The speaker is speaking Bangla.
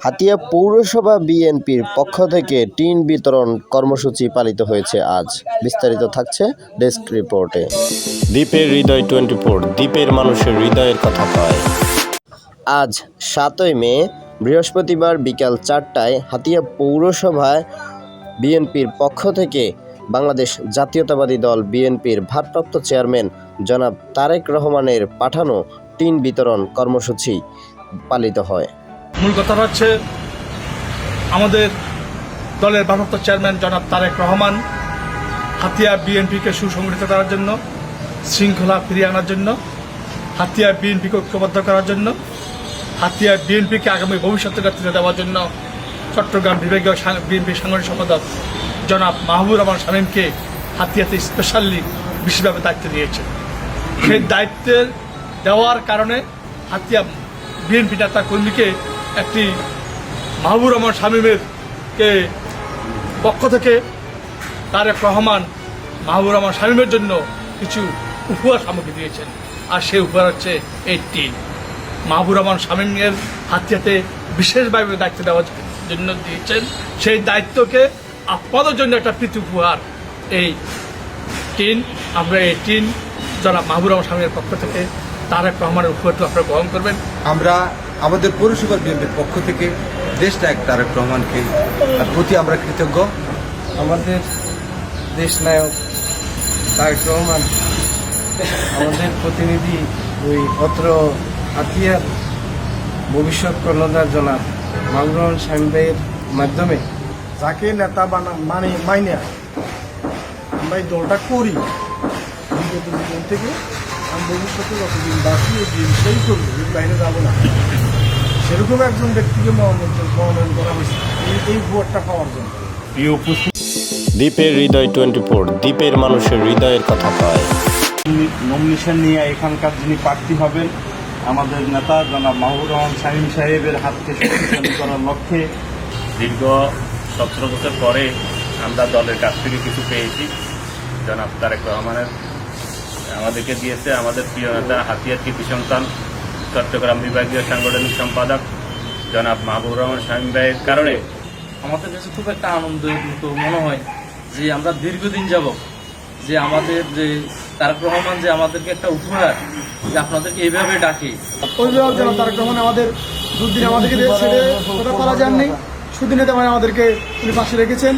হাতিয়া পৌরসভা বিএনপির পক্ষ থেকে টিন বিতরণ কর্মসূচি পালিত হয়েছে আজ। বিস্তারিত থাকছে ডেস্ক রিপোর্টে। দ্বীপের হৃদয় 24, দ্বীপের মানুষের হৃদয়ের কথা কয়। আজ 7ই মে বৃহস্পতিবার বিকাল 4টায় হাতিয়া পৌরসভায় বিএনপির পক্ষ থেকে বাংলাদেশ জাতীয়তাবাদী দল বিএনপির ভারপ্রাপ্ত চেয়ারম্যান জনাব তারেক রহমানের পাঠানো টিন বিতরণ কর্মসূচি পালিত হয়। মূল কথা হচ্ছে আমাদের দলের ভারপ্রাপ্ত চেয়ারম্যান জনাব তারেক রহমান হাতিয়া বিএনপিকে সুসংগঠিত করার জন্য, শৃঙ্খলা ফিরিয়ে আনার জন্য, হাতিয়া বিএনপিকে ঐক্যবদ্ধ করার জন্য, হাতিয়া বিএনপিকে আগামী ভবিষ্যতের নেতৃত্ব দেওয়ার জন্য চট্টগ্রাম বিভাগীয় বিএনপি সাংগঠনিক সম্পাদক জনাব মাহবুবুর রহমান শামীমকে হাতিয়াতে স্পেশালি বিশেষভাবে দায়িত্ব দিয়েছেন। সেই দায়িত্বের দেওয়ার কারণে হাতিয়া বিএনপি নেতা কর্মীকে একটি মাহবুবুর রহমান শামীমের পক্ষ থেকে তারেক রহমান মাহবুবুর রহমান শামীমের জন্য কিছু উপহার সামগ্রী দিয়েছেন। আর সেই উপহার হচ্ছে এই টিন। মাহবুবুর রহমান শামীমের হাতিয়াতে বিশেষভাবে দায়িত্ব দেওয়ার জন্য দিয়েছেন। সেই দায়িত্বকে আপনাদের জন্য একটা প্রীতি উপহার এই টিন। আমরা এই টিন জনাব মাহবুবুর রহমান শামীমের পক্ষ থেকে তারেক রহমানের উপহারটা আপনারা গ্রহণ করবেন। আমরা আমাদের পৌরসভার বিএনপির পক্ষ থেকে দেশ নায়ক তারেক রহমানকে প্রতি আমরা কৃতজ্ঞ। আমাদের দেশ নায়ক তারেক রহমান আমাদের প্রতিনিধি ওই অত্র হাতিয়ার ভবিষ্যৎ কর্ণধার জনাব মাহবুবুর রহমান শামীম ভাইয়ের মাধ্যমে যাকে নেতা মাইনে আমরা এই দলটা করি বিগত জীবন থেকে, আমি ভবিষ্যতে যতদিন বাকি এই জিনিসটাই করবো, এই বাইরে যাবো না, সেরকম একজন ব্যক্তিকে মনোনয়ন করা হয়েছে এই ভোটটা পাওয়ার জন্য। দ্বীপের হৃদয় 24, দ্বীপের মানুষের হৃদয়ের কথা কয়। নমিনেশন নিয়ে এখানকার যিনি প্রার্থী হবেন আমাদের নেতা জনাব মাহবুবুর রহমান শামীম সাহেবের হাতকে শক্তিশালী করার লক্ষ্যে দীর্ঘ 17 বছর পরে আমরা দলের কাছ থেকে কিছু পেয়েছি। জনাব তারেক রহমানের আমাদেরকে দিয়েছে আমাদের প্রিয় নেতা হাতিয়ার কৃতি সন্তান চট্টগ্রাম বিভাগীয় সাংগঠনিক সম্পাদক জনাব মাহবুবুর রহমান শামীম ভাইয়ের কারণে আমাদের কাছে খুব একটা আনন্দিত মনে হয় যে আমরা দীর্ঘদিন যাবত যে আমাদের যে তারেক রহমান যে আমাদেরকে একটা উপহার যে আপনাদেরকে এইভাবে ডাকে। অভিভাবক জনাব তারেক রহমান আমাদের দুদিন আমাদেরকে ছেড়ে কথা বলা যাননি, সুদিনে আমাদেরকে উনি পাশে রেখেছেন।